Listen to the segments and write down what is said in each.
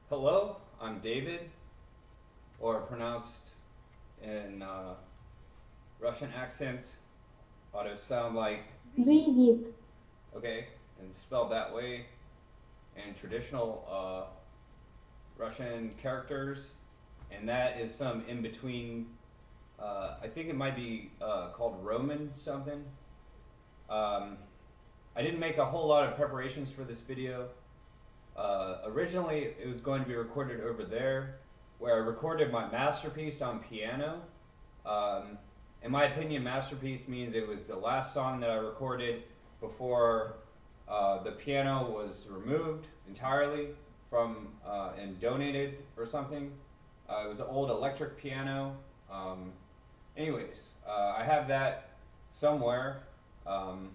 Hello, I'm David, or pronounced in Russian accent, ought to sound like, Привет. okay, and spelled that way, and traditional Russian characters, and that is some in between. I think it might be called Roman something. Um, I didn't make a whole lot of preparations for this video. Originally, it was going to be recorded over there, where I recorded my masterpiece on piano. Um, in my opinion, masterpiece means it was the last song that I recorded before the piano was removed entirely from and donated or something. It was an old electric piano. Um, anyways, I have that somewhere. Um,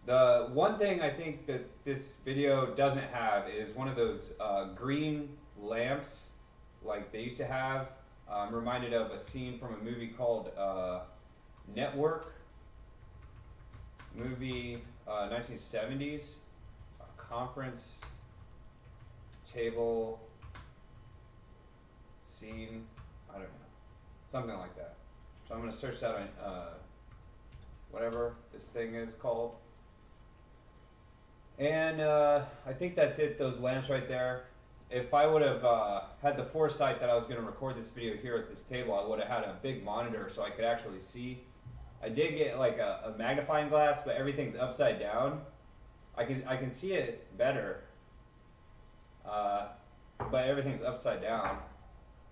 The one thing I think that this video doesn't have is one of those green lamps like they used to have. I'm reminded of a scene from a movie called Network, movie 1970s, a conference table scene, I don't know, something like that. So I'm going to search that on whatever this thing is called. And I think that's it, those lamps right there. If I would have had the foresight that I was going to record this video here at this table, I would have had a big monitor so I could actually see. I did get like a magnifying glass, but everything's upside down. I can see it better, but everything's upside down.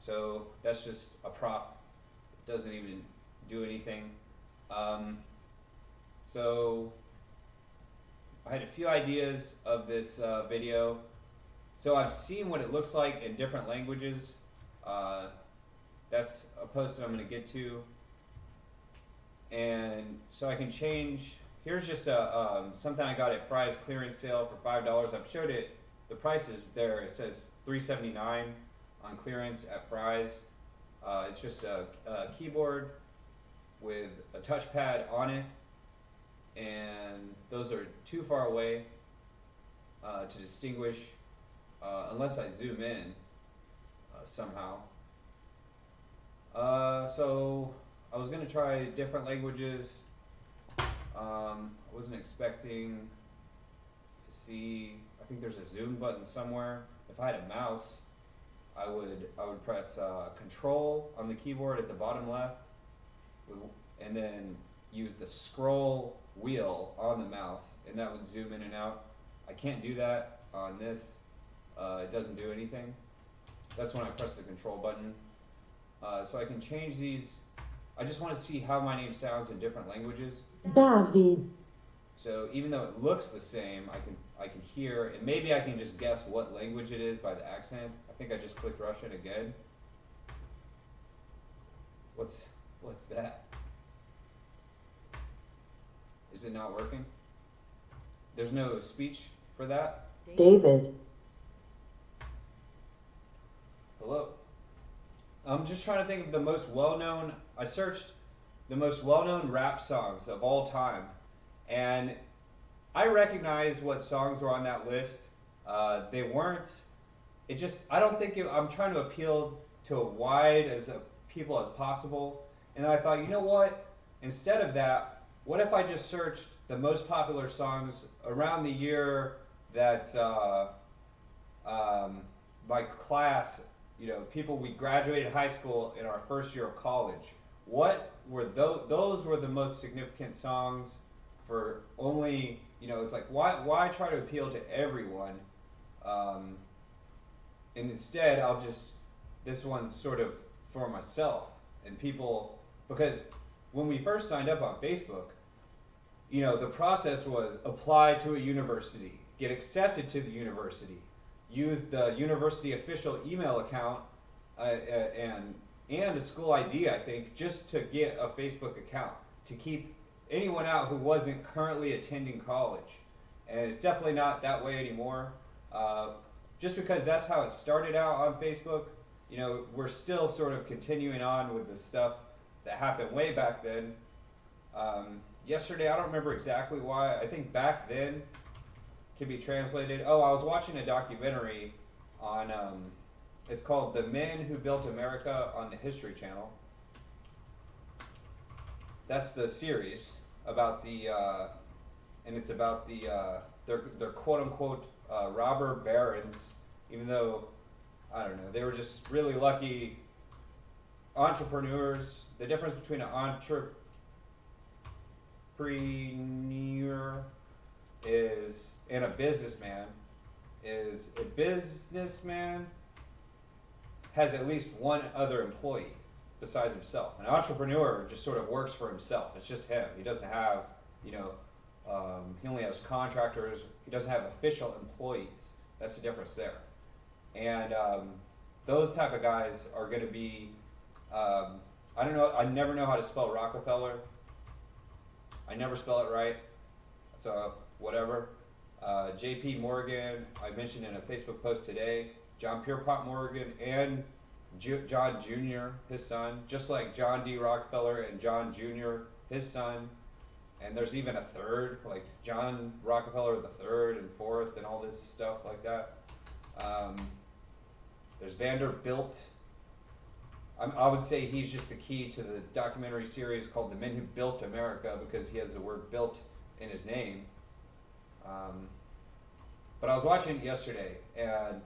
So that's just a prop. It doesn't even do anything. So I had a few ideas of this video. So I've seen what it looks like in different languages. That's a post that I'm going to get to. And so I can change. Here's just something I got at Fry's clearance sale for $5. I've showed it. The price is there. It says $3.79 on clearance at Fry's. It's just a keyboard with a touchpad on it, and those are too far away to distinguish unless I zoom in somehow. So I was gonna try different languages. I wasn't expecting to see. I think there's a zoom button somewhere. If I had a mouse, I would press Control on the keyboard at the bottom left, and then use the scroll wheel on the mouse, and that would zoom in and out. I can't do that on this. It doesn't do anything. That's when I press the control button. So I can change these. I just want to see how my name sounds in different languages. David. So even though it looks the same, I can hear, and maybe I can just guess what language it is by the accent. I think I just clicked Russian again. What's that? Is it not working? There's no speech for that? David. Hello? I'm just trying to think of the most well-known. I searched the most well-known rap songs of all time, and I recognize what songs were on that list. They weren't. It just. I don't think I'm trying to appeal to a wide as a people as possible, and I thought, you know what? Instead of that, what if I just searched the most popular songs around the year that my class, people we graduated high school in our first year of college. What were those were the most significant songs for only, it's like, why try to appeal to everyone? And instead, this one's sort of for myself and people, because when we first signed up on Facebook, the process was apply to a university, get accepted to the university, use the university official email account and a school ID, I think, just to get a Facebook account, to keep anyone out who wasn't currently attending college. And it's definitely not that way anymore. Just because that's how it started out on Facebook, we're still sort of continuing on with the stuff that happened way back then. Yesterday, I don't remember exactly why. I think back then, can be translated. Oh, I was watching a documentary on, it's called The Men Who Built America on the History Channel. That's the series about the, and it's about the, they're quote unquote robber barons, even though, I don't know, they were just really lucky entrepreneurs. The difference between an entrepreneur is, and a businessman, is a businessman has at least one other employee besides himself. An entrepreneur just sort of works for himself. It's just him. He doesn't have, you know, he only has contractors. He doesn't have official employees. That's the difference there. And those type of guys are going to be, I don't know, I never know how to spell Rockefeller. I never spell it right, so whatever. J.P. Morgan, I mentioned in a Facebook post today, John Pierpont Morgan and John Jr., his son, just like John D. Rockefeller and John Jr., his son. And there's even a third, like John Rockefeller the third and fourth and all this stuff like that. There's Vanderbilt. I would say he's just the key to the documentary series called The Men Who Built America, because he has the word built in his name. But I was watching it yesterday, and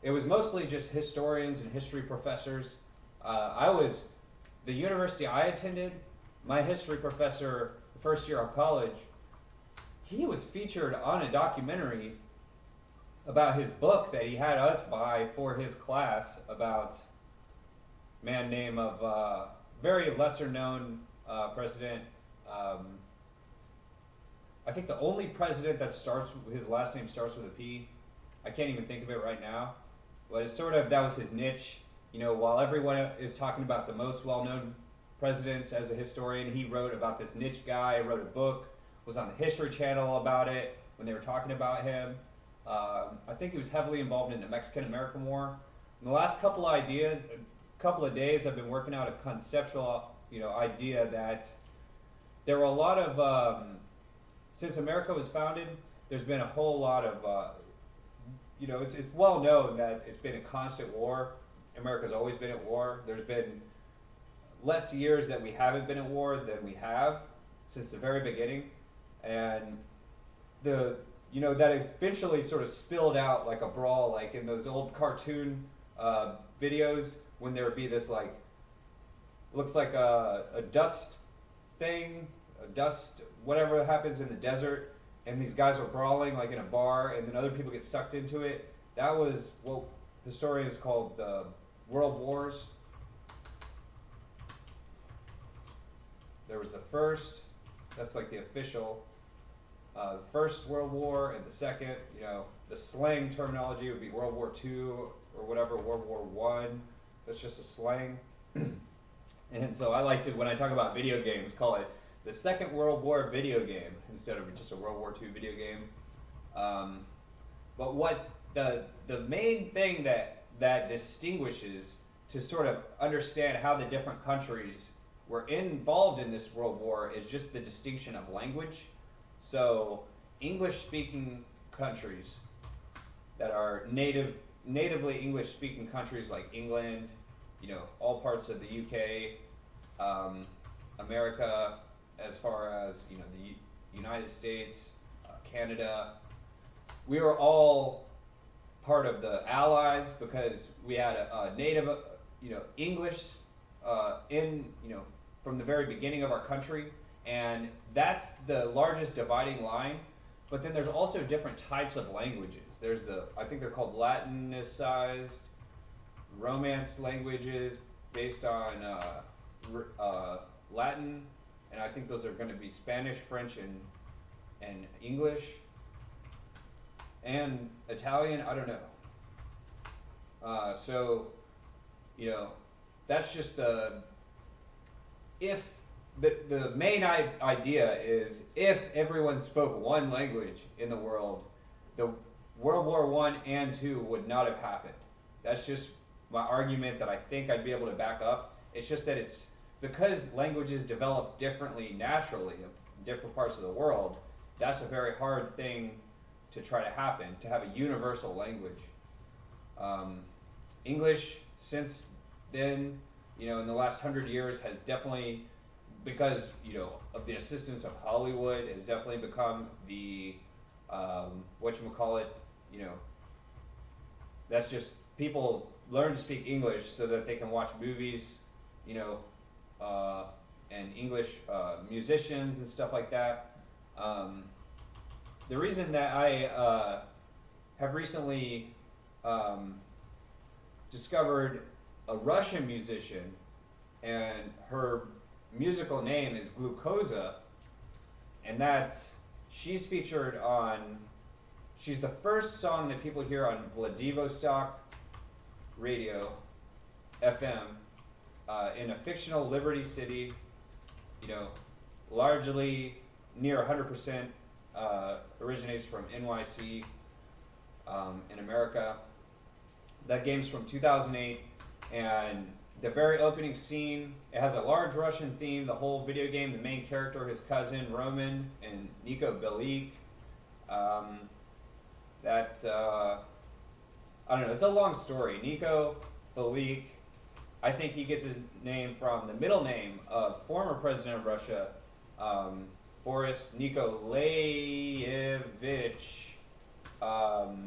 it was mostly just historians and history professors. The university I attended, my history professor, the first year of college, he was featured on a documentary about his book that he had us buy for his class about a man named of very lesser known president. I think the only president that starts, his last name starts with a P. I can't even think of it right now. But it's sort of, that was his niche. You know, while everyone is talking about the most well-known presidents as a historian, he wrote about this niche guy, wrote a book, was on the History Channel about it when they were talking about him. I think he was heavily involved in the Mexican-American War. In the last couple of days, I've been working out a conceptual, idea that there were a lot of, since America was founded, there's been a whole lot of, it's well known that it's been a constant war. America's always been at war. There's been less years that we haven't been at war than we have since the very beginning. And that eventually sort of spilled out like a brawl, like in those old cartoon videos when there would be this looks like a dust thing, whatever happens in the desert, and these guys are brawling like in a bar, and then other people get sucked into it. That was what historians called the World Wars. There was the first, that's like the official, the first World War, and the second, the slang terminology would be World War II or whatever, World War One. That's just a slang. And so I like to, when I talk about video games, call it the Second World War video game instead of just a World War II video game. But what the main thing that distinguishes, to sort of understand how the different countries were involved in this World War, is just the distinction of language. So English-speaking countries that are natively English-speaking countries like England, all parts of the UK, America, as far as the United States, Canada, we were all part of the Allies because we had a native, English from the very beginning of our country, and that's the largest dividing line. But then there's also different types of languages. There's I think they're called Latinicized Romance languages based on Latin, and I think those are going to be Spanish, French, and English, and Italian. I don't know. So, that's just if the main idea is if everyone spoke one language in the world, the World War I and II would not have happened. That's just my argument that I think I'd be able to back up. It's just that it's because languages develop differently naturally in different parts of the world. That's a very hard thing to try to happen, to have a universal language. English, since then, in the last 100 years, has definitely, because of the assistance of Hollywood, has definitely become the whatchamacallit, that's just people learn to speak English so that they can watch movies, and English musicians and stuff like that. The reason that I have recently discovered a Russian musician, and her musical name is Glucoza, and she's featured on, she's the first song that people hear on Vladivostok radio, FM, in a fictional Liberty City, largely near 100% originates from NYC in America. That game's from 2008, and the very opening scene, it has a large Russian theme. The whole video game, the main character, his cousin Roman and Nico Bellic. That's I don't know. It's a long story. Nico Bellic, I think he gets his name from the middle name of former president of Russia, Boris Nikolaevich Yeltsin.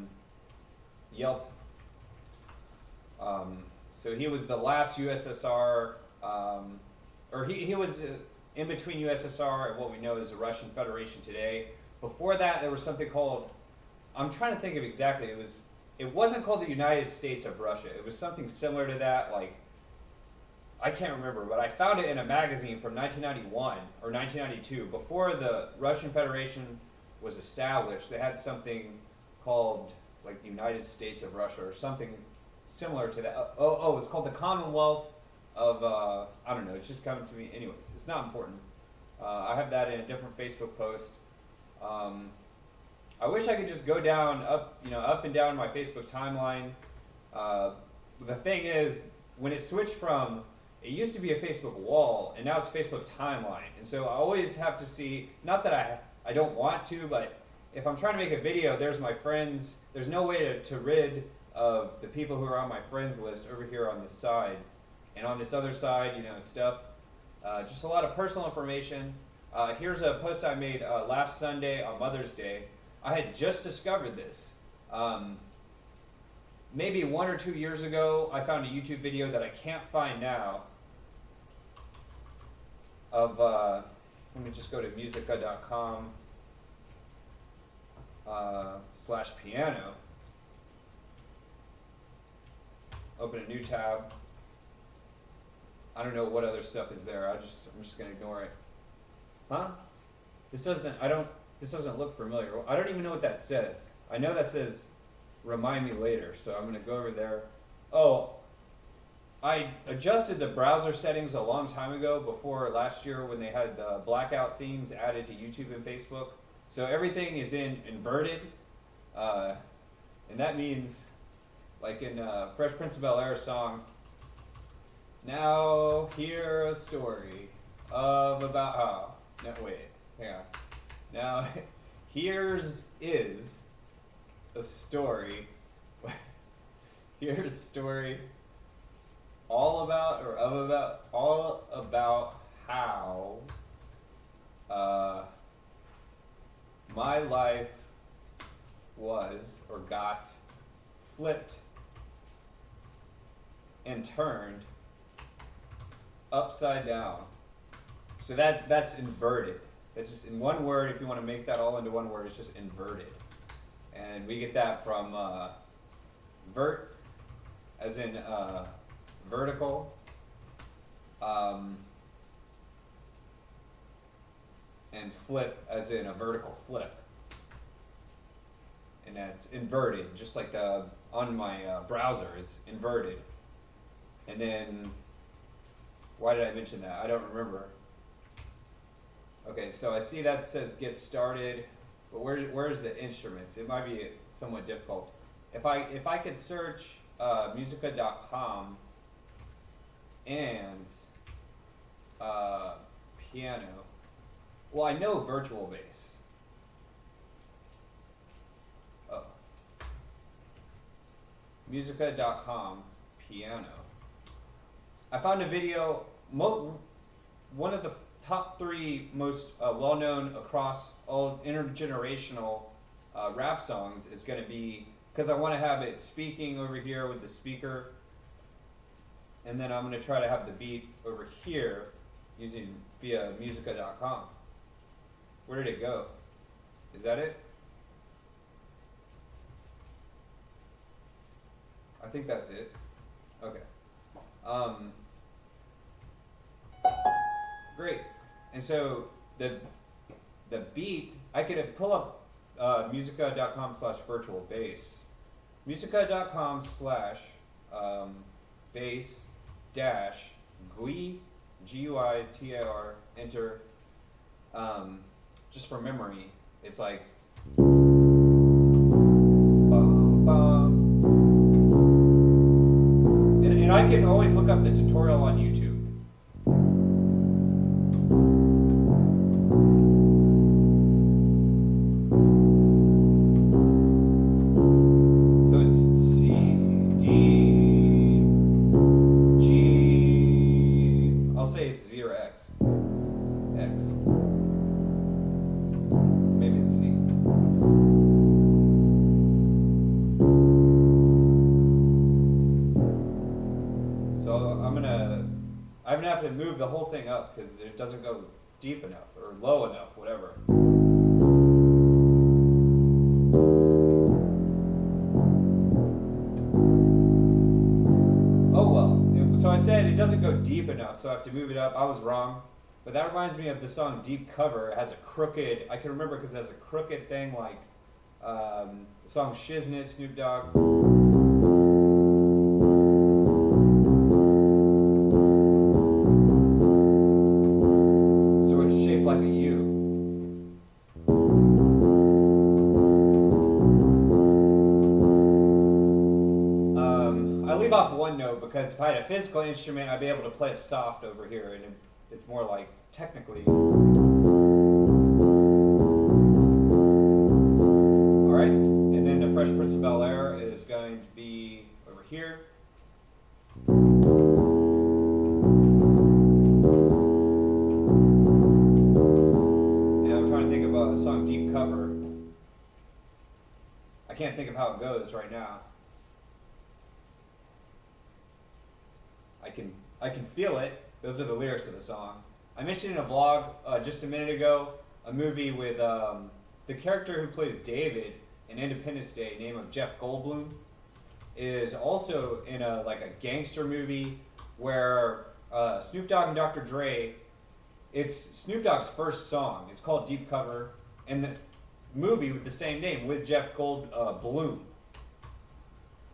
So he was the last USSR, or he was in between USSR and what we know as the Russian Federation today. Before that, there was something called, I'm trying to think of exactly, it wasn't called the United States of Russia. It was something similar to that, like, I can't remember, but I found it in a magazine from 1991 or 1992. Before the Russian Federation was established, they had something called, like, the United States of Russia or something similar to that. It's called the Commonwealth of, I don't know, it's just coming to me. Anyways, it's not important. I have that in a different Facebook post. I wish I could just go down, up and down my Facebook timeline. The thing is, when it switched from, it used to be a Facebook wall, and now it's Facebook timeline. And so I always have to see, not that I don't want to, but if I'm trying to make a video, there's my friends. There's no way to rid of the people who are on my friends list over here on this side. And on this other side, stuff, just a lot of personal information. Here's a post I made last Sunday on Mother's Day. I had just discovered this. Maybe 1 or 2 years ago, I found a YouTube video that I can't find now of, let me just go to musica.com /piano. Open a new tab. I don't know what other stuff is there. I'm just gonna ignore it. Huh? This doesn't look familiar. I don't even know what that says. I know that says remind me later, so I'm gonna go over there. Oh, I adjusted the browser settings a long time ago, before last year when they had the blackout themes added to YouTube and Facebook. So everything is in inverted, and that means, like in Fresh Prince of Bel-Air's song, now hear a story of about how. No, wait, hang on. Now, here's a story. Here's a story all about how my life was or got flipped and turned upside down. So that's inverted. That's just in one word. If you want to make that all into one word, it's just inverted. And we get that from vert, as in vertical, and flip, as in a vertical flip. And that's inverted, just like on my browser, it's inverted. And then, why did I mention that? I don't remember. Okay, so I see that says get started, but where's the instruments? It might be somewhat difficult. If I could search musica.com and piano, well, I know virtual bass. musica.com piano. I found a video, one of the top 3 most well-known across all intergenerational rap songs is going to be, because I want to have it speaking over here with the speaker, and then I'm going to try to have the beat over here via musica.com. Where did it go? Is that it? I think that's it. Okay. Great. And so the beat, I could pull up musica.com/virtual bass. Musica.com/bass dash GUI, GUITAR, enter. Just for memory, it's like bum, bum. And I can always look up the tutorial on YouTube. So it's C, D, G, I'll say it's 0x, X. Maybe it's C. So I'm gonna have to move the whole thing up because it doesn't go deep enough or low enough, whatever. Oh well. So I said it doesn't go deep enough, so I have to move it up. I was wrong. But that reminds me of the song Deep Cover. It has a crooked, I can remember because it has a crooked thing like the song Shiznit, Snoop Dogg. So it's shaped like a U. I leave off one note because if I had a physical instrument, I'd be able to play it soft over here, and it's more like technically. Alright, and then the Fresh Prince of Bel-Air is going to be over here. And I'm trying to think of a song Deep Cover. I can't think of how it goes right now. I can feel it. Those are the lyrics of the song. I mentioned in a vlog just a minute ago a movie with the character who plays David in Independence Day, name of Jeff Goldblum, is also in a gangster movie where Snoop Dogg and Dr. Dre. It's Snoop Dogg's first song. It's called Deep Cover, and the movie with the same name with Jeff Goldblum.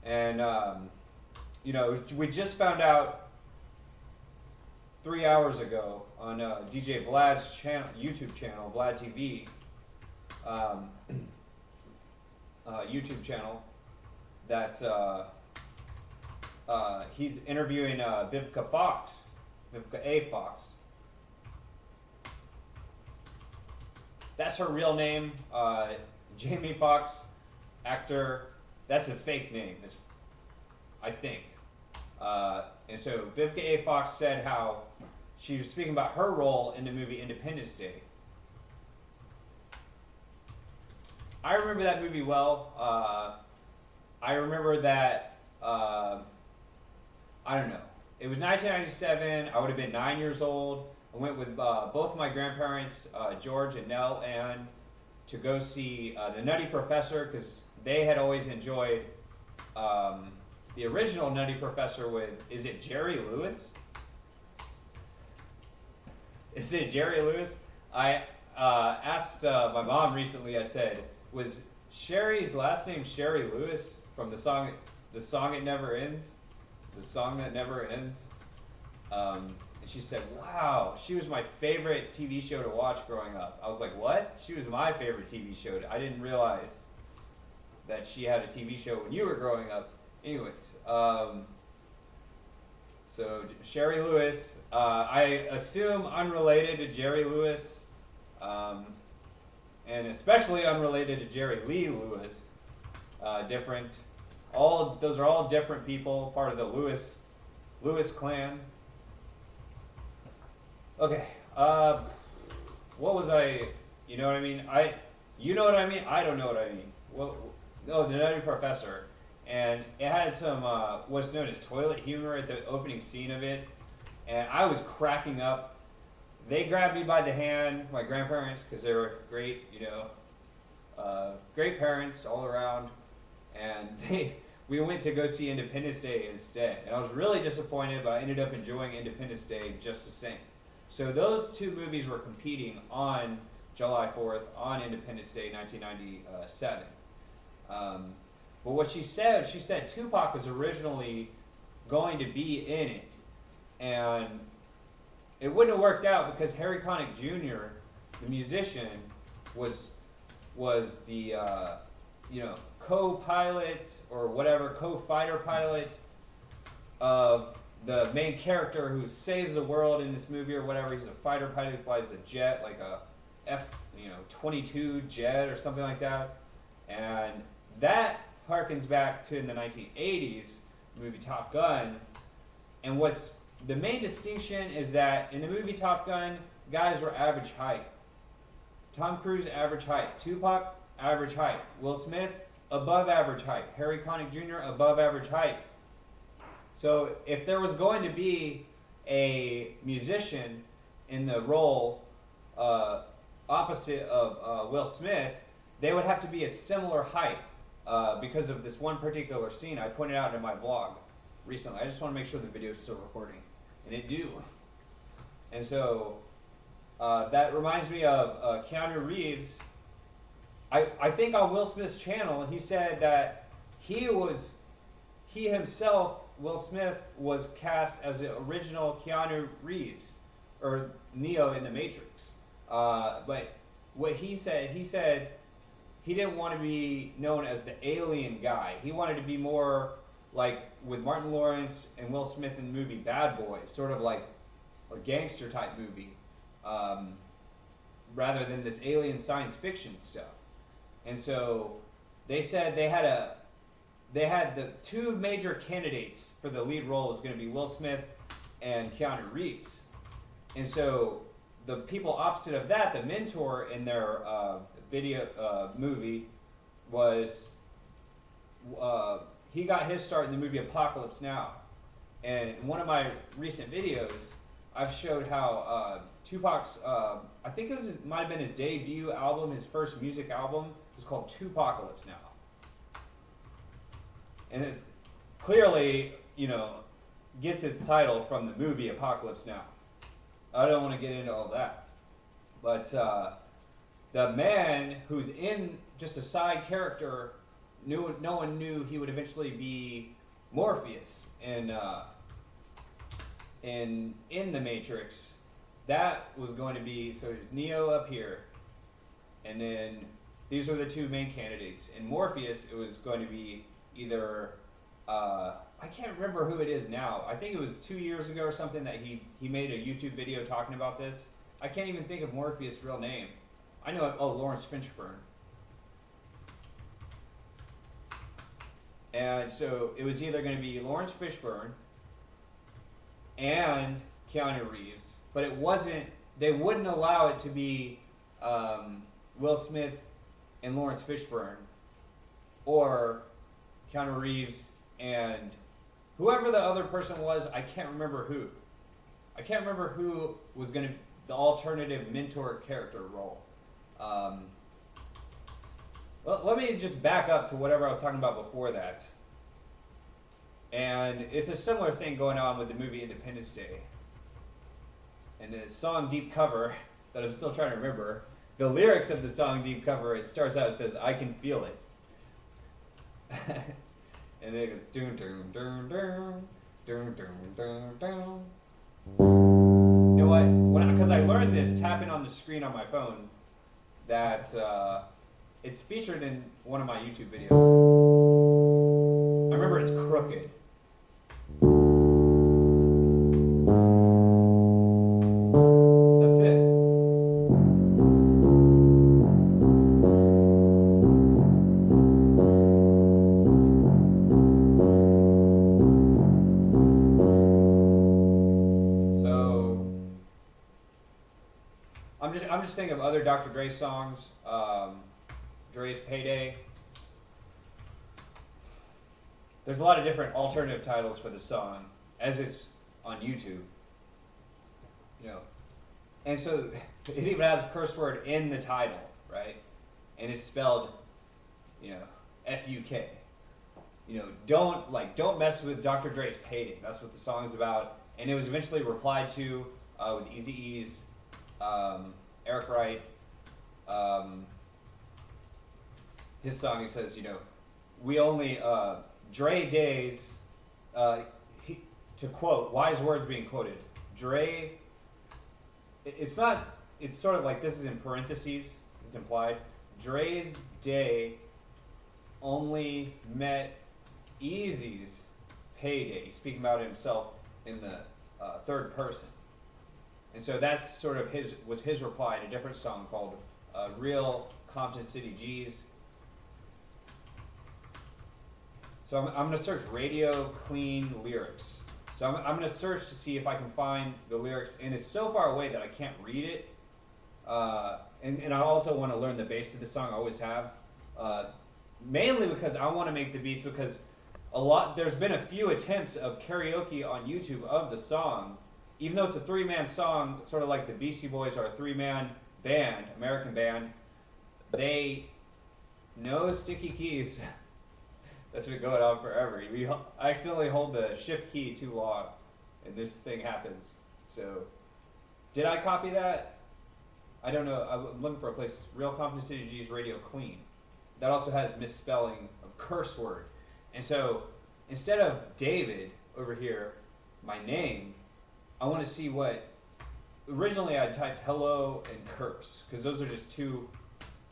And we just found out 3 hours ago on DJ Vlad's YouTube channel, Vlad TV, YouTube channel, that he's interviewing Vivica A. Fox. That's her real name. Jamie Foxx, actor. That's a fake name, I think. And so Vivica A. Fox said how she was speaking about her role in the movie Independence Day. I remember that movie well. I remember that, I don't know. It was 1997. I would have been 9 years old. I went with both my grandparents, George and Nell Ann, to go see The Nutty Professor because they had always enjoyed the original Nutty Professor with, is it Jerry Lewis? Is it Jerry Lewis? I asked my mom recently, I said, was Sherry's last name Sherry Lewis from the song It Never Ends? The song that never ends? And she said, wow, she was my favorite TV show to watch growing up. I was like, what? She was my favorite TV show. I didn't realize that she had a TV show when you were growing up. Anyways, so Sherry Lewis, I assume unrelated to Jerry Lewis, and especially unrelated to Jerry Lee Lewis, different. those are all different people, part of the Lewis clan. Okay. What was I? You know what I mean? You know what I mean? I don't know what I mean. Well, no, the Nutty Professor, and it had some what's known as toilet humor at the opening scene of it, and I was cracking up. They grabbed me by the hand, my grandparents, because they were great, great parents all around, and we went to go see Independence Day instead, and I was really disappointed, but I ended up enjoying Independence Day just the same. So those two movies were competing on July 4th, on Independence Day 1997. But what she said Tupac was originally going to be in it, and it wouldn't have worked out because Harry Connick Jr., the musician, was the co-pilot or whatever, co-fighter pilot of the main character who saves the world in this movie or whatever. He's a fighter pilot who flies a jet, like a F-22 jet or something like that. And that harkens back to in the 1980s movie Top Gun. And what's the main distinction is that in the movie Top Gun, guys were average height. Tom Cruise, average height. Tupac, average height. Will Smith, above average height. Harry Connick Jr., above average height. So if there was going to be a musician in the role opposite of Will Smith, they would have to be a similar height because of this one particular scene I pointed out in my vlog recently. I just want to make sure the video is still recording, and it do. And so that reminds me of Keanu Reeves. I think on Will Smith's channel, he said that he himself, Will Smith, was cast as the original Keanu Reeves, or Neo in The Matrix. But what he said he didn't want to be known as the alien guy. He wanted to be more like with Martin Lawrence and Will Smith in the movie Bad Boys, sort of like a gangster type movie, rather than this alien science fiction stuff. And so they said they had the two major candidates for the lead role was going to be Will Smith and Keanu Reeves. And so the people opposite of that, the mentor in their movie, was he got his start in the movie Apocalypse Now. And in one of my recent videos, I've showed how Tupac's, I think it might have been his debut album, his first music album, was called Tupacalypse Now. And it's clearly, gets its title from the movie Apocalypse Now. I don't want to get into all that. But the man who's in just a side character, no one knew he would eventually be Morpheus in The Matrix. That was going to be, so there's Neo up here, and then these were the two main candidates. In Morpheus, it was going to be either, I can't remember who it is now. I think it was 2 years ago or something that he made a YouTube video talking about this. I can't even think of Morpheus' real name. I know, Lawrence Fishburne. And so it was either going to be Lawrence Fishburne and Keanu Reeves, but it wasn't, they wouldn't allow it to be Will Smith and Lawrence Fishburne, or Keanu Reeves and whoever the other person was. I can't remember who. I can't remember who was going to the alternative mentor character role. Well, let me just back up to whatever I was talking about before that. And it's a similar thing going on with the movie Independence Day. And the song Deep Cover, that I'm still trying to remember, the lyrics of the song Deep Cover, it starts out, it says, "I can feel it." And then it goes, dun dun dun dun, dun dun dun dun. You know what? Because I learned this tapping on the screen on my phone, that it's featured in one of my YouTube videos. I remember it's crooked. That's it. I'm just thinking of other Dr. Dre songs. Dre's Payday. There's a lot of different alternative titles for the song as it's on YouTube. You know, and so it even has a curse word in the title, right? And it's spelled, you know, F-U-K. You know, don't mess with Dr. Dre's Payday. That's what the song is about. And it was eventually replied to with Eazy-E's, Eric Wright. His song, he says, you know, we only, Dre days, to quote, wise words being quoted, Dre, it's sort of like this is in parentheses, it's implied. Dre's day only met Eazy's payday. He's speaking about himself in the third person. And so that's sort of his reply in a different song called Real Compton City G's. So I'm going to search radio clean lyrics. So I'm going to search to see if I can find the lyrics, and it's so far away that I can't read it. And I also want to learn the bass to the song. I always have, mainly because I want to make the beats. Because there's been a few attempts of karaoke on YouTube of the song, even though it's a 3-man song, sort of like the Beastie Boys are a 3-man band, American band. They no sticky keys. That's been going on forever. I accidentally hold the shift key too long, and this thing happens. So, did I copy that? I don't know. I'm looking for a place. Real Compton City G's Radio Clean. That also has misspelling of curse word. And so, instead of David over here, my name, I want to see what. Originally, I typed hello and curse, because those are just two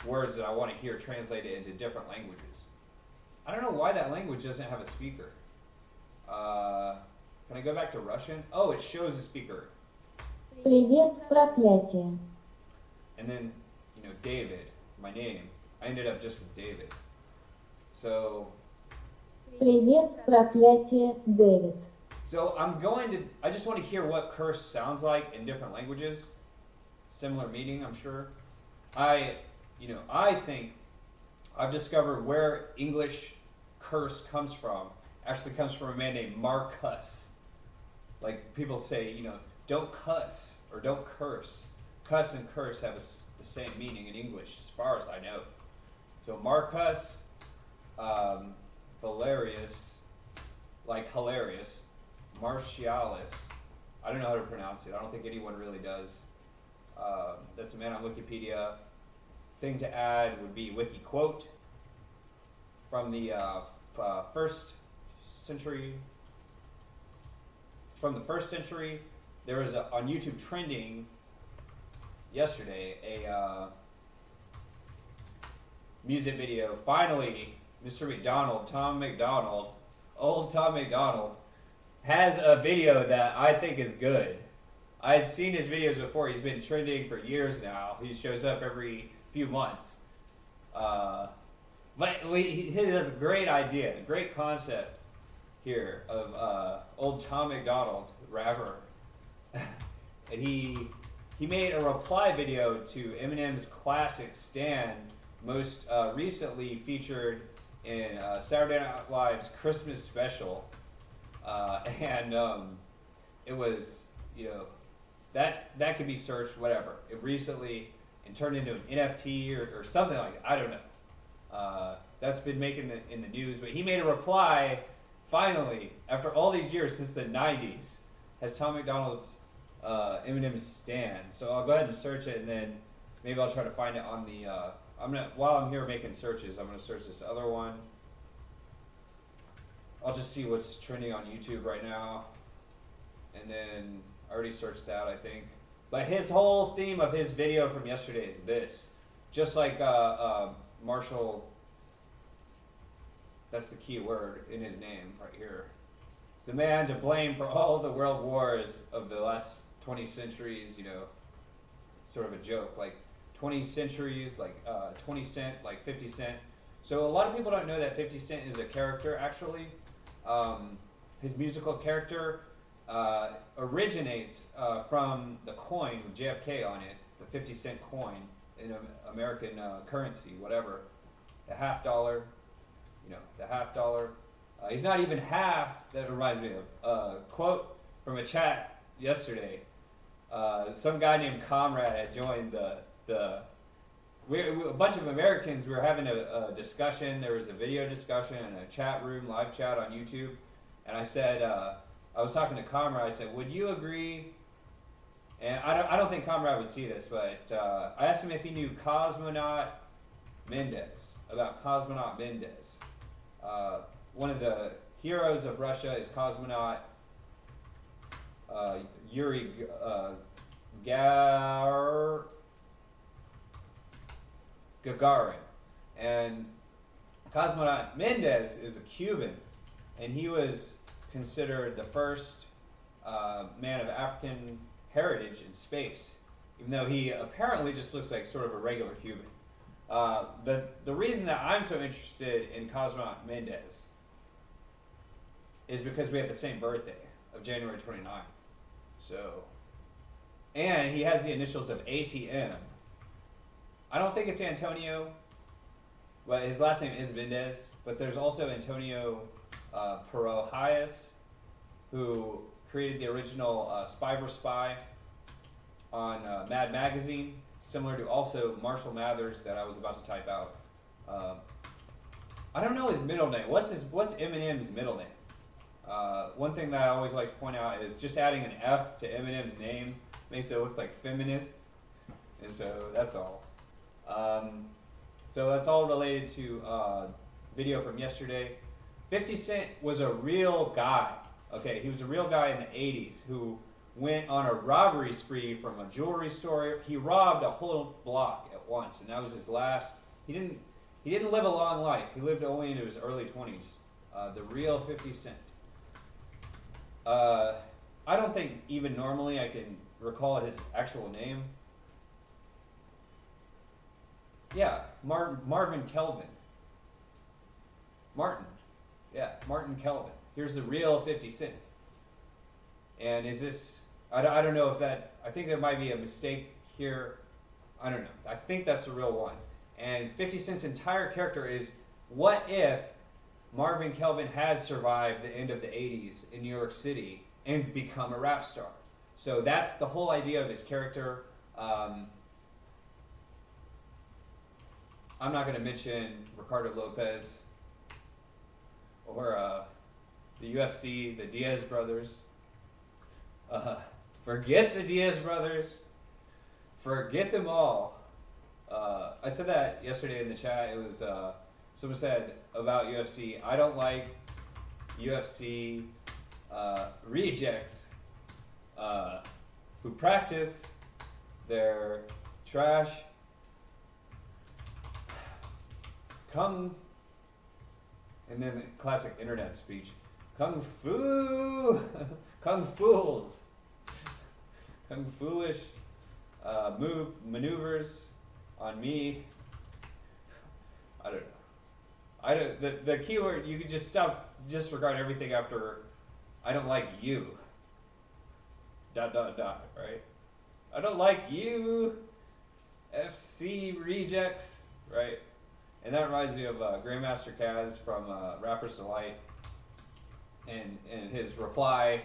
words that I want to hear translated into different languages. I don't know why that language doesn't have a speaker. Can I go back to Russian? Oh, it shows a speaker. Привет, проклятие. And then, you know, David, my name. I ended up just with David. So. Привет, проклятие, Дэвид. So I just want to hear what curse sounds like in different languages. Similar meaning, I'm sure. I think I've discovered where English curse comes from. Actually comes from a man named Marcus. Like people say, you know, don't cuss or don't curse. Cuss and curse have the same meaning in English, as far as I know. So Marcus, Valerius, like hilarious, Martialis. I don't know how to pronounce it. I don't think anyone really does. That's a man on Wikipedia. Thing to add would be wiki quote from the first century. From the first century, there was on YouTube trending yesterday a music video. Finally, Mr. McDonald, old Tom McDonald, has a video that I think is good. I had seen his videos before. He's been trending for years now. He shows up every few months. But he has a great idea, a great concept here of old Tom McDonald, rapper. And he made a reply video to Eminem's classic Stan, most recently featured in Saturday Night Live's Christmas special. And it was, you know, that could be searched, whatever. It recently and turned into an NFT or something like that. I don't know. That's been making in the news. But he made a reply, finally, after all these years, since the 90s, has Tom McDonald's Eminem's Stan. So I'll go ahead and search it, and then maybe I'll try to find it on the... while I'm here making searches, I'm going to search this other one. I'll just see what's trending on YouTube right now. And then I already searched that, I think. But his whole theme of his video from yesterday is this. Just like Marshall, that's the key word in his name right here. It's the man to blame for all the world wars of the last 20 centuries, you know, sort of a joke. Like 20 centuries, like 20 Cent, like 50 Cent. So a lot of people don't know that 50 Cent is a character, actually. His musical character originates from the coin with JFK on it the 50-cent coin in American currency, whatever. The half dollar, the half dollar. He's not even half. That reminds me of a quote from a chat yesterday. Some guy named Comrade had joined a bunch of Americans. We were having a discussion. There was a video discussion in a chat room, live chat on YouTube. And I said, I was talking to Comrade. I said, would you agree? And I don't think Comrade would see this, but I asked him if he knew Cosmonaut Mendez, about Cosmonaut Mendez. One of the heroes of Russia is cosmonaut Yuri Gagarin. And cosmonaut Mendez is a Cuban, and he was considered the first man of African heritage in space, even though he apparently just looks like sort of a regular Cuban. The reason that I'm so interested in cosmonaut Mendez is because we have the same birthday of January 29th. So, and he has the initials of ATM. I don't think it's Antonio, but his last name is Mendez. But there's also Antonio Perojas, who created the original Spy vs. Spy on Mad Magazine, similar to also Marshall Mathers that I was about to type out. I don't know his middle name. What's Eminem's middle name? One thing that I always like to point out is just adding an F to Eminem's name makes it look like feminist, and so that's all. So that's all related to video from yesterday. 50 Cent was a real guy. Okay, he was a real guy in the 80s who went on a robbery spree from a jewelry store. He robbed a whole block at once, and that was his last. He didn't live a long life. He lived only into his early 20s. The real 50 Cent. I don't think even normally I can recall his actual name. Yeah, Marvin Kelvin. Martin. Yeah, Martin Kelvin. Here's the real 50 Cent. And is this, I don't know if that, I think there might be a mistake here. I don't know. I think that's the real one. And 50 Cent's entire character is, what if Marvin Kelvin had survived the end of the 80s in New York City and become a rap star? So that's the whole idea of his character. I'm not going to mention Ricardo Lopez or the UFC, the Diaz brothers. Forget the Diaz brothers. Forget them all. I said that yesterday in the chat. It was someone said about UFC, I don't like UFC rejects who practice their trash kung, and then the classic internet speech, kung fu, kung fools, kung foolish maneuvers on me. I don't know. The keyword, you could just disregard everything after I don't like you. ... right? I don't like you, FC rejects, right? And that reminds me of Grandmaster Caz from Rapper's Delight, and his reply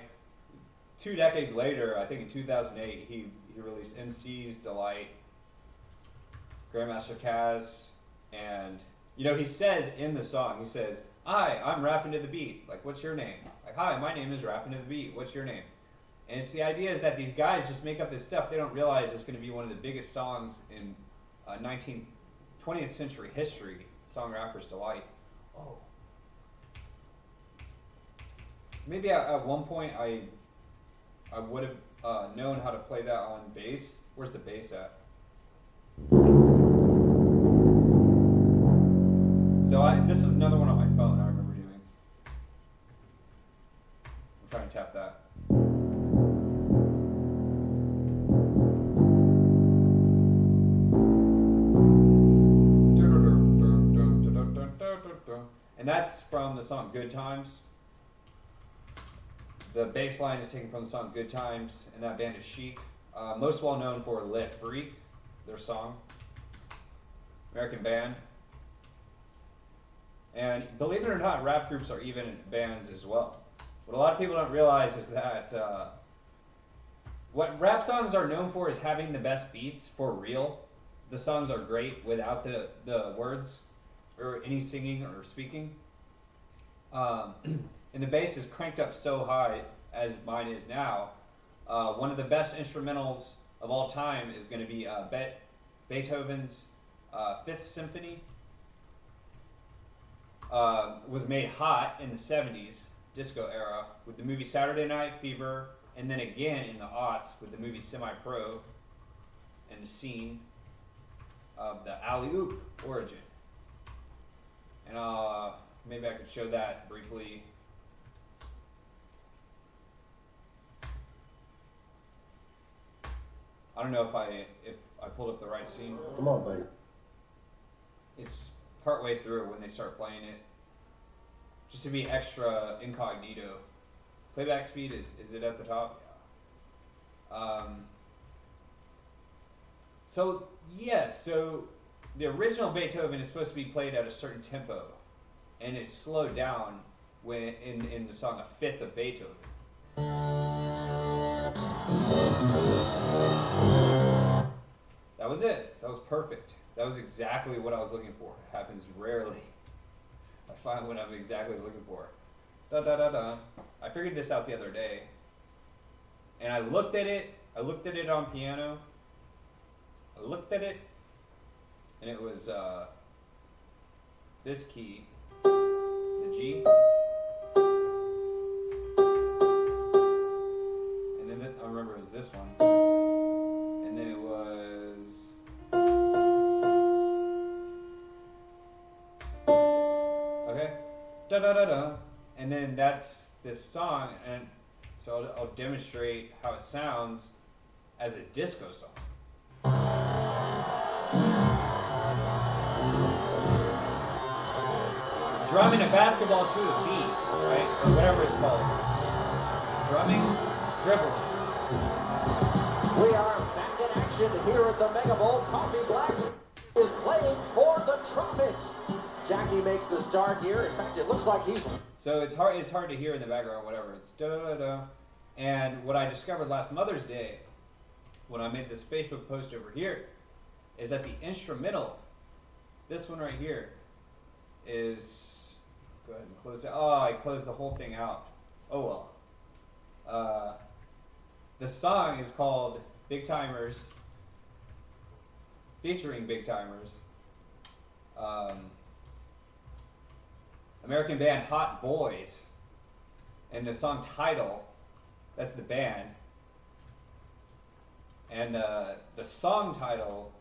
2 decades later, I think in 2008, he released MC's Delight, Grandmaster Caz, and he says in the song, he says, "Hi, I'm rapping to the beat. Like, what's your name?" Like, "Hi, my name is rapping to the beat. What's your name?" And it's the idea is that these guys just make up this stuff. They don't realize it's going to be one of the biggest songs in 20th century history. Song Rapper's Delight. Oh. Maybe at one point I would have known how to play that on bass. Where's the bass at? So this is another one on my phone I remember doing. I'm trying to tap that. And that's from the song Good Times. The bass line is taken from the song Good Times, and that band is Chic. Most well known for Le Freak, their song, American Band. And believe it or not, rap groups are even bands as well. What a lot of people don't realize is that what rap songs are known for is having the best beats for real. The songs are great without the words or any singing or speaking. And the bass is cranked up so high as mine is now. One of the best instrumentals of all time is going to be Beethoven's Fifth Symphony. Was made hot in the 70s, disco era, with the movie Saturday Night Fever, and then again in the aughts with the movie Semi-Pro and the scene of the alley-oop origin. And maybe I could show that briefly. I don't know if I pulled up the right scene. Come on, buddy. It's partway through when they start playing it. Just to be extra incognito. Playback speed, is it at the top? Yeah. So, yes, so the original Beethoven is supposed to be played at a certain tempo, and it's slowed down when in the song A Fifth of Beethoven. That was it. That was perfect. That was exactly what I was looking for. It happens rarely. I find what I'm exactly looking for. Da da da da. I figured this out the other day, and I looked at it. I looked at it on piano. I looked at it, and it was this key, the G, and then I remember it was this one, and then it was okay, da da da da, and then that's this song, and so I'll demonstrate how it sounds as a disco song. Drumming a basketball to a beat, right? Or whatever it's called. It's drumming, dribbling. We are back in action here at the Mega Bowl. Coffee Black is playing for the Tropics. Jackie makes the start here. In fact, it looks like he's... So it's hard to hear in the background, whatever. It's da-da-da-da. And what I discovered last Mother's Day, when I made this Facebook post over here, is that the instrumental, this one right here, is... Go ahead and close it. Oh, I closed the whole thing out. Oh well. The song is called Big Timers, featuring Big Timers. American band Hot Boys. And the song title, that's the band. And the song title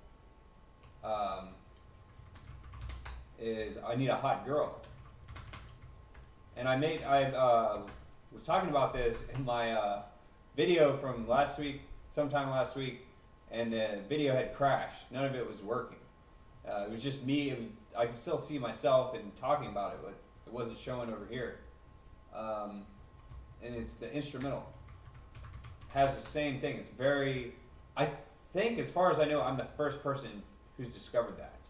is I Need a Hot Girl. And I was talking about this in my video from sometime last week, and the video had crashed. None of it was working. It was just me. I could still see myself and talking about it, but it wasn't showing over here. And it's the instrumental. Has the same thing. It's very, I think as far as I know, I'm the first person who's discovered that.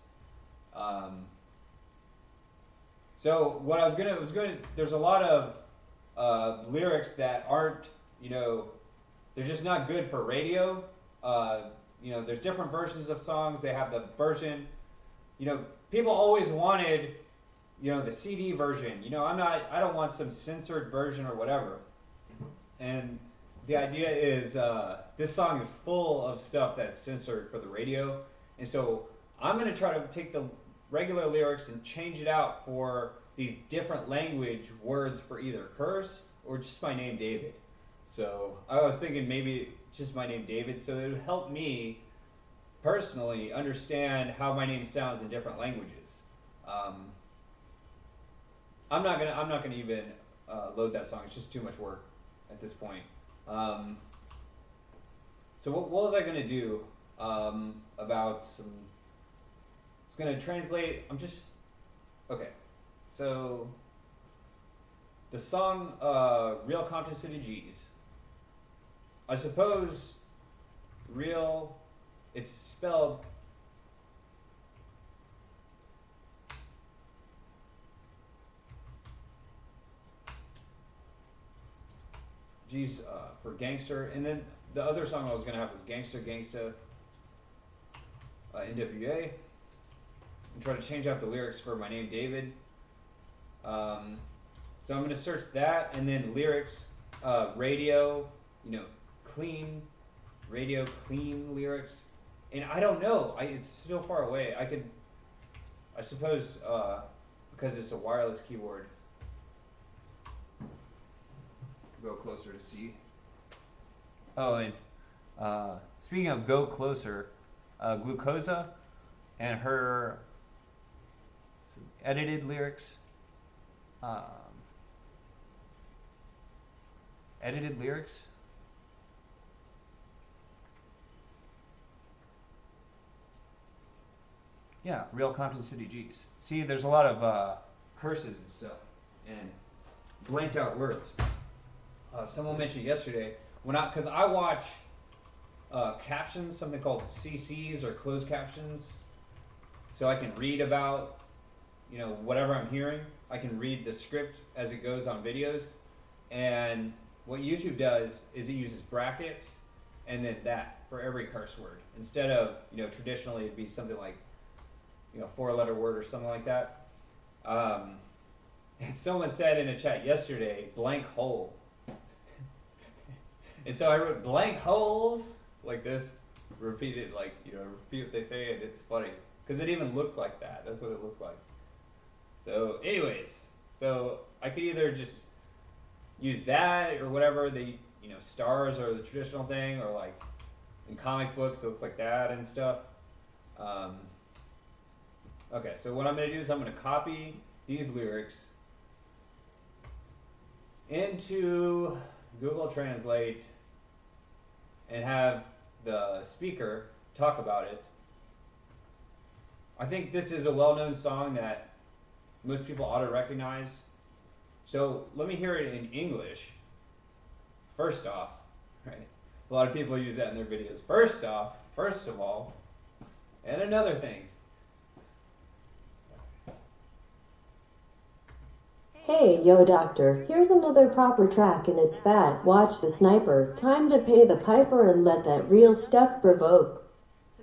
So what I was gonna, there's a lot of lyrics that aren't, they're just not good for radio. There's different versions of songs. They have the version, people always wanted, the CD version. I don't want some censored version or whatever. And the idea is, this song is full of stuff that's censored for the radio. And so I'm gonna try to take the regular lyrics and change it out for these different language words for either curse or just my name David. So I was thinking maybe just my name David, so it would help me personally understand how my name sounds in different languages. I'm not gonna even load that song. It's just too much work at this point. So what was I gonna do about some? It's gonna translate. Okay. So the song "Real Compton City G's." I suppose real it's spelled G's for gangster, and then the other song I was gonna have was Gangsta Gangsta NWA. And try to change out the lyrics for My Name David. So I'm gonna search that, and then lyrics, radio, clean, radio clean lyrics, and I don't know. It's still far away. I suppose, because it's a wireless keyboard. Go closer to see. Oh, and speaking of go closer, Glucosa and her edited lyrics. Edited lyrics. Yeah, Real Compton City G's. See, there's a lot of curses and stuff, and blanked out words. Someone mentioned yesterday because I watch captions, something called CCs or closed captions, so I can read about whatever I'm hearing. I can read the script as it goes on videos, and what YouTube does is it uses brackets and then that for every curse word instead of traditionally it'd be something like 4-letter word or something like that. And someone said in a chat yesterday, blank hole. And so I wrote blank holes like this, repeat it repeat what they say, and it's funny because it even looks like that. That's what it looks like. So anyways, so I could either just use that or whatever, stars are the traditional thing, or like in comic books it looks like that and stuff. Okay, so what I'm going to do is I'm going to copy these lyrics into Google Translate and have the speaker talk about it. I think this is a well-known song that most people ought to recognize. So let me hear it in English. First off, right? A lot of people use that in their videos. First of all, and another thing. Hey, yo doctor, here's another proper track and it's bad. Watch the sniper, time to pay the piper and let that real stuff provoke.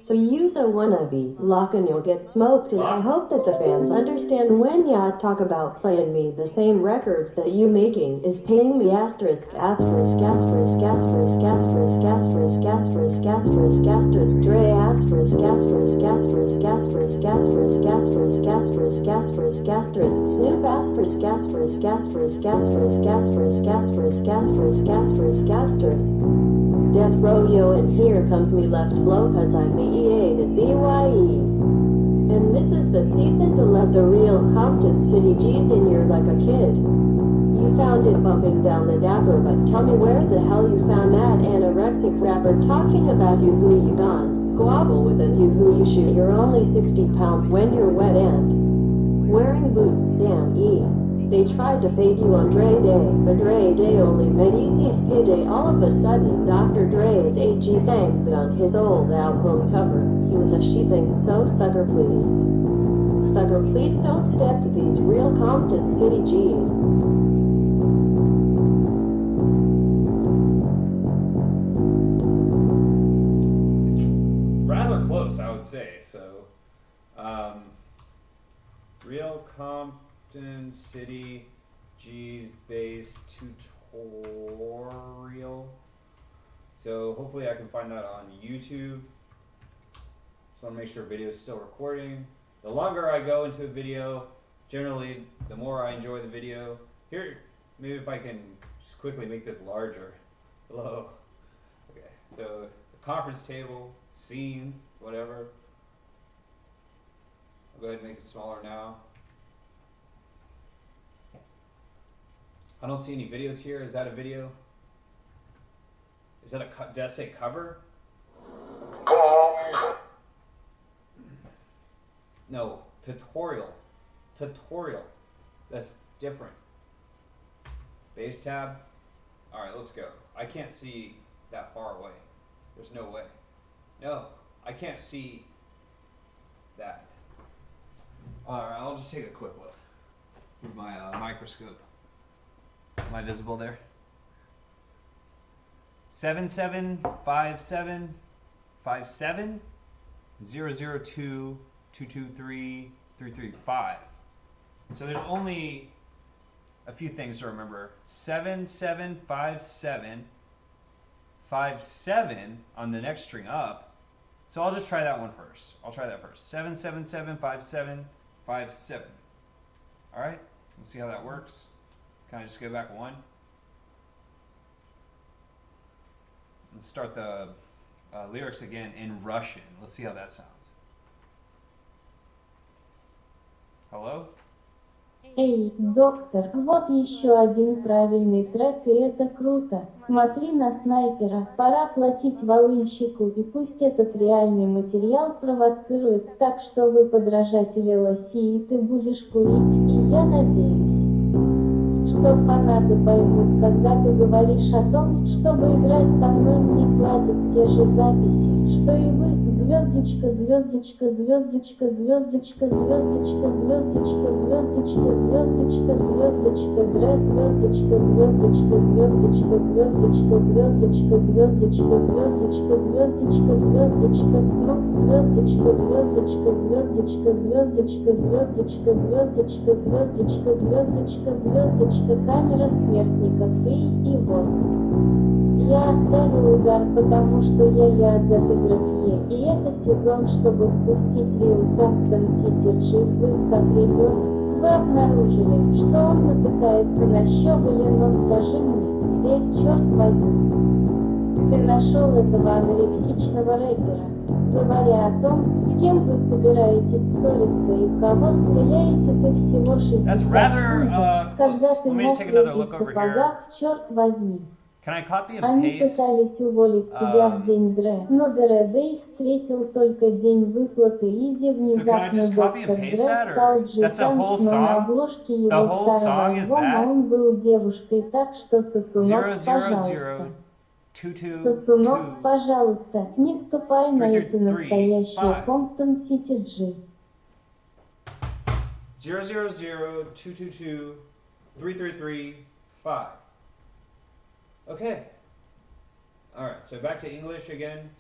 So use a wannabe, lock and you'll get smoked, and I hope that the fans understand when ya talk about playing me the same records that you making is paying me asterisk asterisk asterisk asterisk asterisk asterisk asterisk asterisk asterisk Dre asterisk asterisk asterisk asterisk asterisk asterisk asterisk asterisk asterisk Snoop asterisk asterisk asterisk asterisk asterisk asterisk asterisk asterisk asterisk Death row yo, and here comes me left blow, cause I'm the EA to ZYE. And this is the season to let the real Compton City G's in you're like a kid. You found it bumping down the dapper, but tell me where the hell you found that anorexic rapper talking about you who you gone squabble with and you who you shoot. You're only 60 pounds when you're wet and wearing boots, damn E. They tried to fade you on Dre Day, but Dre Day only made Easy's payday. All of a sudden, Dr. Dre is AG thing, but on his old album cover, he was a she thing. So sucker please don't step to these real Compton City G's. Rather close, I would say. So, real Compton City G's bass tutorial. So hopefully I can find that on YouTube. Just want to make sure video is still recording. The longer I go into a video, generally the more I enjoy the video. Here, maybe if I can just quickly make this larger. Hello. Okay, so it's a conference table, scene, whatever. I'll go ahead and make it smaller now. I don't see any videos here. Is that a video? Is that does that say cover? No, tutorial. Tutorial. That's different. Bass tab. Alright, let's go. I can't see that far away. There's no way. No. I can't see that. Alright, I'll just take a quick look with my microscope. Am I visible there? 775757 002 223 335. So there's only a few things to remember. 775757 on the next string up. So I'll just try that one first. I'll try that first. 7775757. All right. Let's see how that works. Can I just go back one? Let's start the lyrics again in Russian. Let's see how that sounds. Hello? Эй, доктор, вот еще один правильный трек, и это круто. Смотри на снайпера, пора платить волынщику, и пусть этот реальный материал провоцирует, так что вы подражатели лоси, и ты будешь курить, и я надеюсь, что фанаты поймут, когда ты говоришь о том, чтобы играть со мной, мне платят те же записи, что и вы, звездочка, звездочка, звездочка, звездочка, звездочка, звездочка, звездочка, звездочка, звездочка, дре, звездочка, звездочка, звездочка, звездочка, звездочка, звездочка, звездочка, звездочка, звездочка, снуп, звездочка, звездочка, звездочка, звездочка, звездочка, звездочка, звездочка, звездочка, звездочка, камера смертников, и вот. Я оставил удар, потому что я за игрокье, и это сезон, чтобы впустить Рил Комптон Сити Джи, вы, как ребенок, вы обнаружили, что он натыкается на щеголи, но скажи мне, где, черт возьми, ты нашел этого анорексичного рэпера, говоря о том, с кем вы собираетесь ссориться и в кого стреляете, ты всего 60 фунтов, когда ты мокрый и в сапогах, черт возьми. Can I copy and Они paste? пытались уволить тебя в день Дре, но Дре Дэй встретил только день выплаты Изи. Внезапно just copy and доктор paste Дре that, or стал Джи that's the whole Ханс, но на song? обложке The его whole старого song is альбома that? он был девушкой, так что сосунок, 000 пожалуйста. 222 Сосунок, пожалуйста, не ступай на эти 3, 3, 3, настоящие 5. Комптон Сити Джи. 000 222 333 5. Okay. Alright, so back to English again.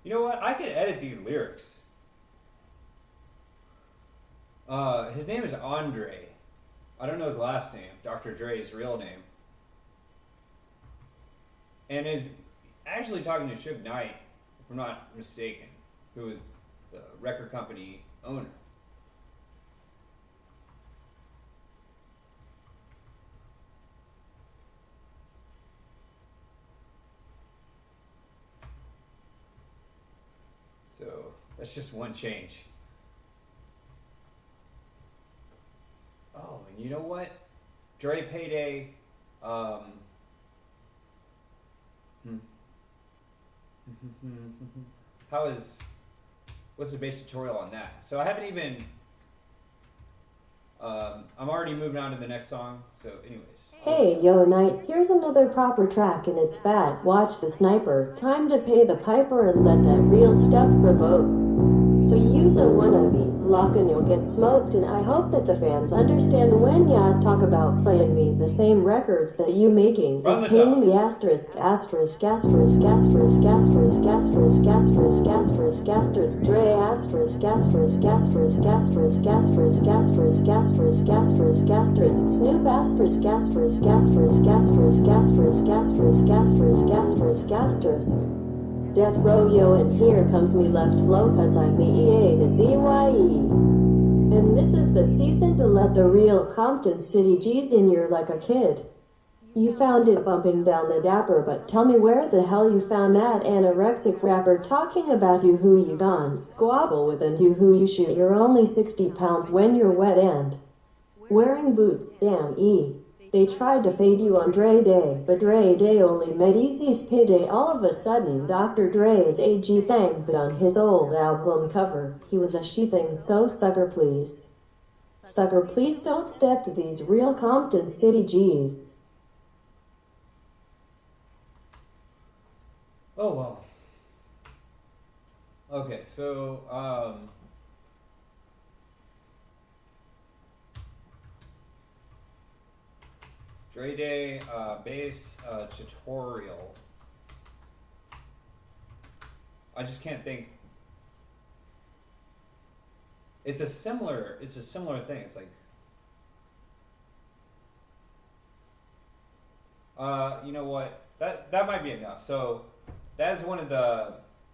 You know what? I could edit these lyrics. His name is Andre. I don't know his last name, Dr. Dre's real name. And is actually talking to Suge Knight, if I'm not mistaken, who is the record company owner. So that's just one change. Oh, and you know what? Dre Payday, what's the base tutorial on that? So I haven't even, I'm already moving on to the next song, so anyways. Hey, yo, Knight, here's another proper track and it's fat. Watch the sniper. Time to pay the piper and let that real stuff provoke. So use a wannabe, lock and you'll get smoked, and I hope that the fans understand when ya talk about playing me the same records that you making is paying me asterisk, asterisk, asterisk, asterisk, asterisk, asterisk, asterisk, asterisk, asterisk, Dre asterisk, asterisk, asterisk, asterisk, asterisk, asterisk, asterisk, asterisk, asterisk, Snoop asterisk, asterisk, asterisk, asterisk, asterisk, asterisk, asterisk, asterisk, asterisk. Death row yo, and here comes me left flow, cause I'm the EA to ZYE. And this is the season to let the real Compton City G's in you like a kid. You found it bumping down the dapper, but tell me where the hell you found that anorexic rapper talking about you who you gone squabble with and you who you shoot. You're only 60 pounds when you're wet and wearing boots, damn E. They tried to fade you on Dre Day, but Dre Day only met Eazy's payday. All of a sudden, Dr. Dre is AG thang, but on his old album cover, he was a she thing, so sucker please. Sucker, please don't step to these real Compton City G's. Oh well. Okay, so Dre Day bass tutorial. I just can't think. It's a similar thing. It's like you know what? That might be enough. So that is one of the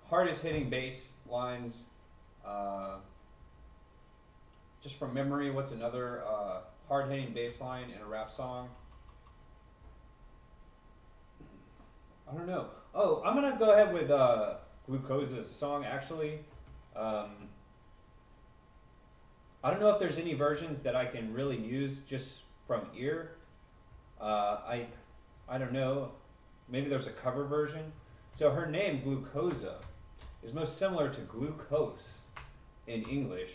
hardest hitting bass lines. Just from memory, what's another hard hitting bass line in a rap song? I don't know. Oh, I'm gonna go ahead with Glucosa's song actually. I don't know if there's any versions that I can really use just from ear. I don't know. Maybe there's a cover version. So her name, Glucosa, is most similar to glucose in English,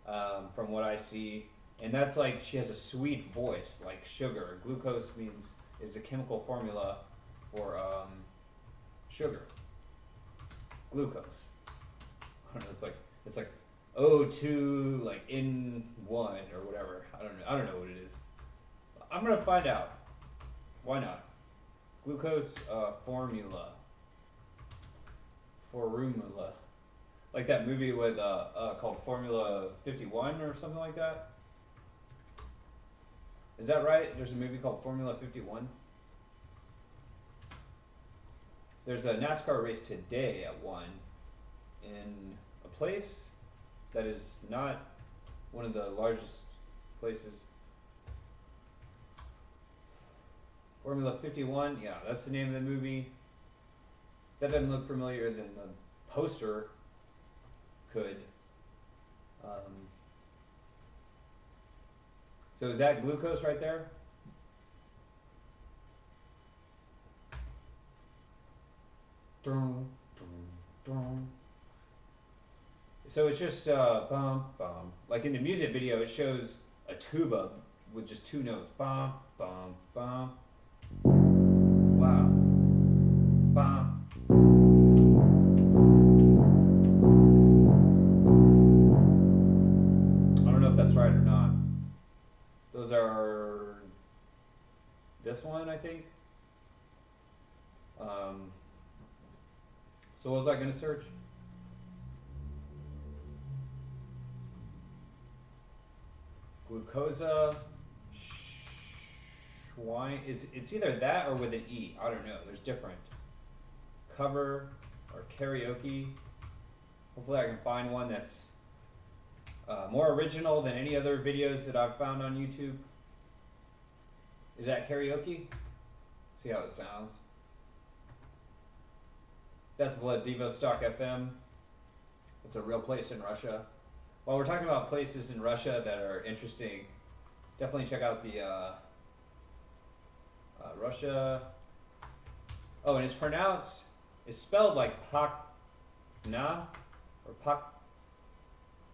from what I see. And that's like she has a sweet voice, like sugar. Glucose is a chemical formula for sugar. Glucose. I don't know. It's like O2 like in one or whatever. I don't know what it is. I'm gonna find out. Why not? Glucose formula. Formula. Like that movie with called Formula 51 or something like that. Is that right? There's a movie called Formula 51. There's a NASCAR race today at 1 in a place that is not one of the largest places. Formula 51, yeah, that's the name of the movie. That doesn't look familiar than the poster could. So is that glucose right there? Dun, dun, dun. So it's just bum bum. Like in the music video, it shows a tuba with just two notes. Bum bum bum. Wow. Bum. I don't know if that's right or not. Those are this one, I think. So what was I gonna search? Glucosa Schwein it's either that or with an E. I don't know. There's different. Cover or karaoke. Hopefully I can find one that's more original than any other videos that I've found on YouTube. Is that karaoke? See how it sounds. That's Vladivostok FM. It's a real place in Russia. While we're talking about places in Russia that are interesting, definitely check out the Russia. Oh, and it's spelled like Pakna or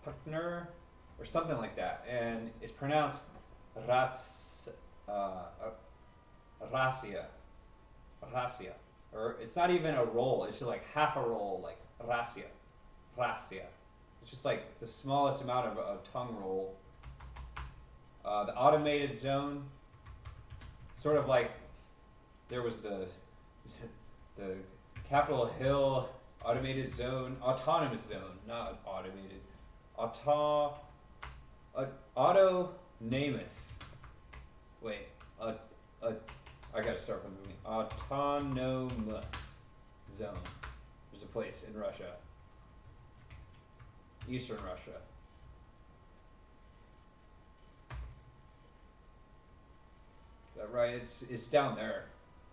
Pakner or something like that, and it's pronounced Rasia. Or it's not even a roll, it's just like half a roll, like Rasia. It's just like the smallest amount of a tongue roll. The automated zone, sort of like there was the Capitol Hill automated zone, autonomous zone, not automated. Autonomous. Wait, I gotta start from the beginning. Autonomous zone. There's a place in Russia. Eastern Russia. Is that right? It's down there,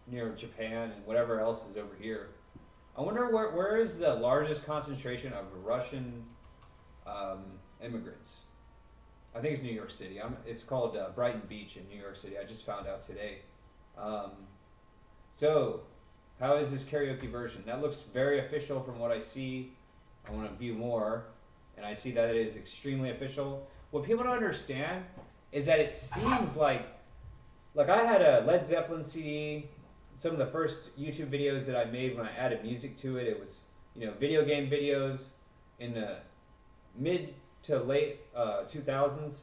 near Japan and whatever else is over here. I wonder where is the largest concentration of Russian immigrants. I think it's New York City. It's called Brighton Beach in New York City. I just found out today. So, how is this karaoke version? That looks very official from what I see. I want to view more, and I see that it is extremely official. what people don't understand is that it seems like I had a Led Zeppelin CD. Some of the first YouTube videos that I made when I added music to it, it was, video game videos in the mid to late 2000s.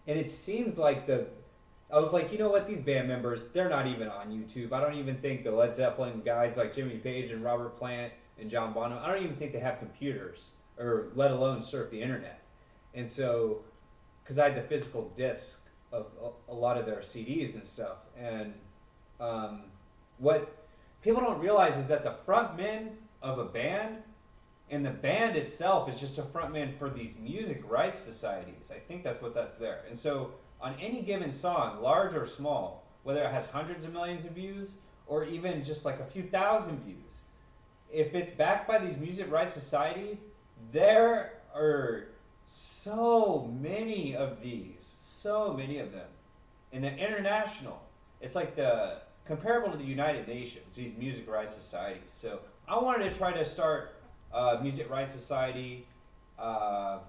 And it seems like I was like, you know what, these band members, they're not even on YouTube. I don't even think the Led Zeppelin guys like Jimmy Page and Robert Plant and John Bonham, I don't even think they have computers, or let alone surf the internet. And so, because I had the physical disc of a lot of their CDs and stuff, and what people don't realize is that the frontman of a band, and the band itself is just a frontman for these music rights societies. I think that's what that's there. And so on any given song, large or small, whether it has hundreds of millions of views or even just like a few thousand views, if it's backed by these music rights society, there are so many of them. And they're international. It's like comparable to the United Nations, these music rights societies. So I wanted to try to start a music rights society, of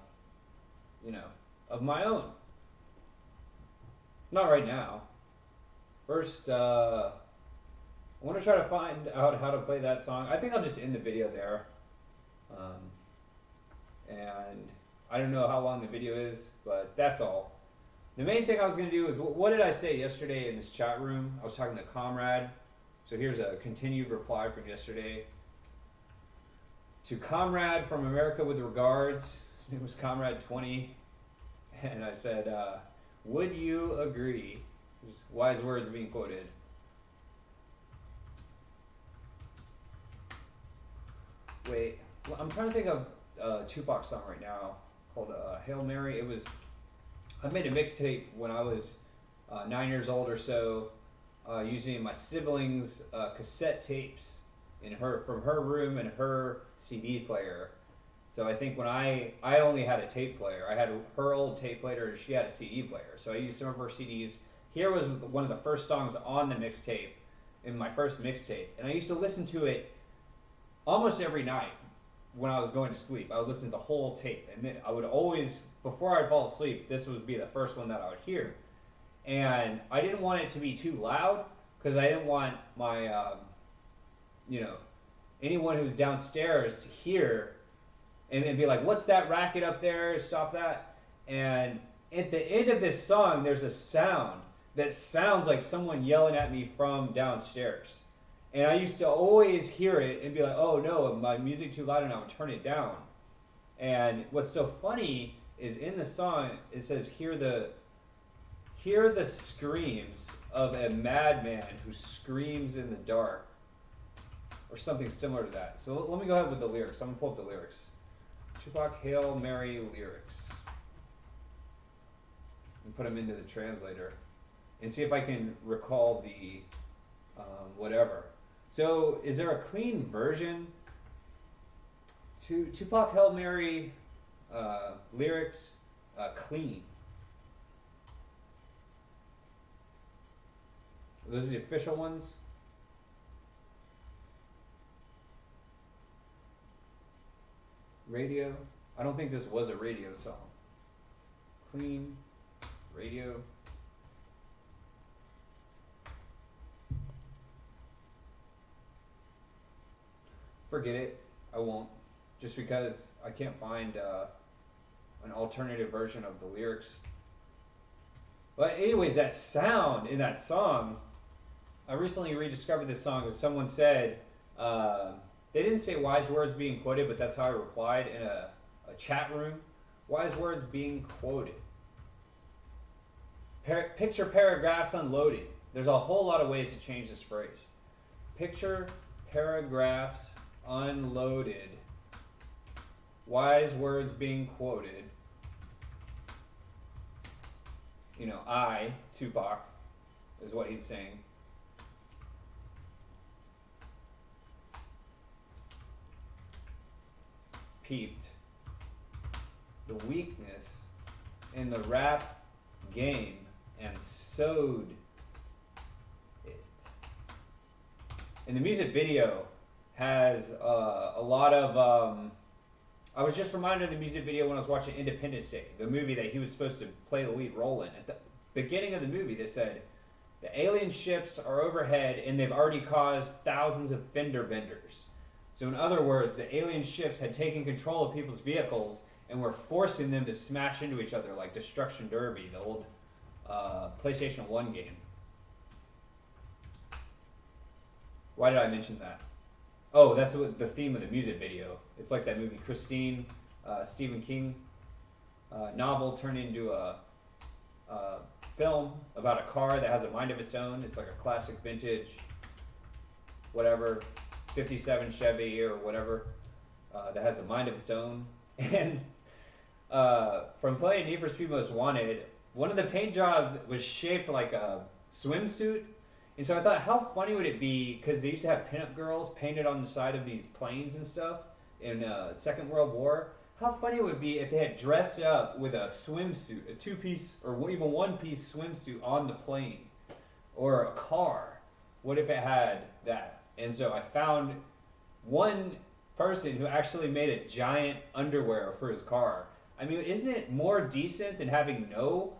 my own. Not right now. First, I want to try to find out how to play that song. I think I'll just end the video there. And I don't know how long the video is, but that's all. The main thing I was going to do is, what did I say yesterday in this chat room? I was talking to Comrade. So here's a continued reply from yesterday. To Comrade from America with regards. His name was Comrade20. And I said, would you agree? Wise words being quoted. Wait, well, I'm trying to think of a Tupac song right now called Hail Mary. I made a mixtape when I was 9 years old or so, using my siblings' cassette tapes from her room and her CD player. So I think when I only had a tape player. I had her old tape player, and she had a CD player. So I used some of her CDs. Here was one of the first songs on the mixtape, in my first mixtape. And I used to listen to it almost every night when I was going to sleep. I would listen to the whole tape. And then I would always, before I'd fall asleep, this would be the first one that I would hear. And I didn't want it to be too loud, because I didn't want my, anyone who's downstairs to hear and be like, what's that racket up there? Stop that. And at the end of this song, there's a sound that sounds like someone yelling at me from downstairs. And I used to always hear it and be like, oh no, my music too loud, and I would turn it down. And what's so funny is in the song, it says, hear the screams of a madman who screams in the dark, or something similar to that. So let me go ahead with the lyrics. I'm gonna pull up the lyrics. Tupac Hail Mary lyrics. And put them into the translator. And see if I can recall the whatever. So is there a clean version? Tupac Hail Mary lyrics, clean. Those are the official ones. Radio. I don't think this was a radio song. Clean. Radio. Forget it. I won't. Just because I can't find an alternative version of the lyrics. But anyways, that sound in that song, I recently rediscovered this song because someone said, they didn't say wise words being quoted, but that's how I replied in a chat room. Wise words being quoted. Picture paragraphs unloaded. There's a whole lot of ways to change this phrase. Picture paragraphs unloaded. Wise words being quoted. I, Tupac, is what he's saying. Peeped the weakness in the rap game and sowed it. And the music video has a lot of I was just reminded of the music video when I was watching Independence Day, the movie that he was supposed to play the lead role in. At the beginning of the movie, they said, the alien ships are overhead and they've already caused thousands of fender benders. So in other words, the alien ships had taken control of people's vehicles and were forcing them to smash into each other like Destruction Derby, the old PlayStation 1 game. Why did I mention that? Oh, that's the theme of the music video. It's like that movie Christine, Stephen King novel turned into a film about a car that has a mind of its own. It's like a classic vintage, whatever, 57 Chevy or whatever, that has a mind of its own. And from playing Need for Speed Most Wanted, one of the paint jobs was shaped like a swimsuit. And so I thought, how funny would it be, because they used to have pinup girls painted on the side of these planes and stuff in Second World War. How funny it would be if they had dressed up with a swimsuit, a two-piece or even one-piece swimsuit on the plane or a car. What if it had that? And so I found one person who actually made a giant underwear for his car. I mean, isn't it more decent than having no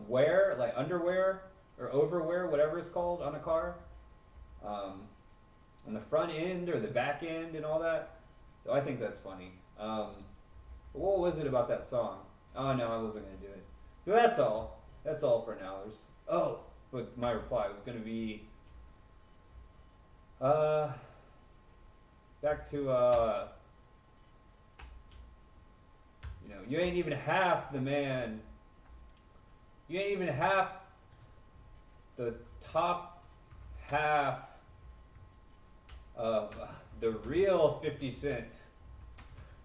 wear, like underwear or overwear, whatever it's called, on a car? On the front end or the back end and all that. So I think that's funny. What was it about that song? Oh no, I wasn't gonna do it. So that's all. That's all for now. But my reply was gonna be back to you ain't even half the man. You ain't even half the top half of the real 50 Cent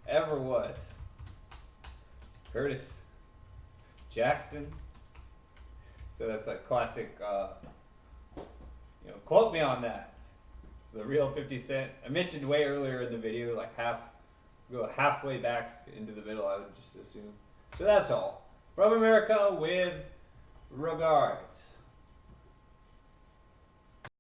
ever was. Curtis Jackson. So that's a classic, quote me on that. The real 50 Cent. I mentioned way earlier in the video, like go halfway back into the middle, I would just assume. So that's all. From America with regards.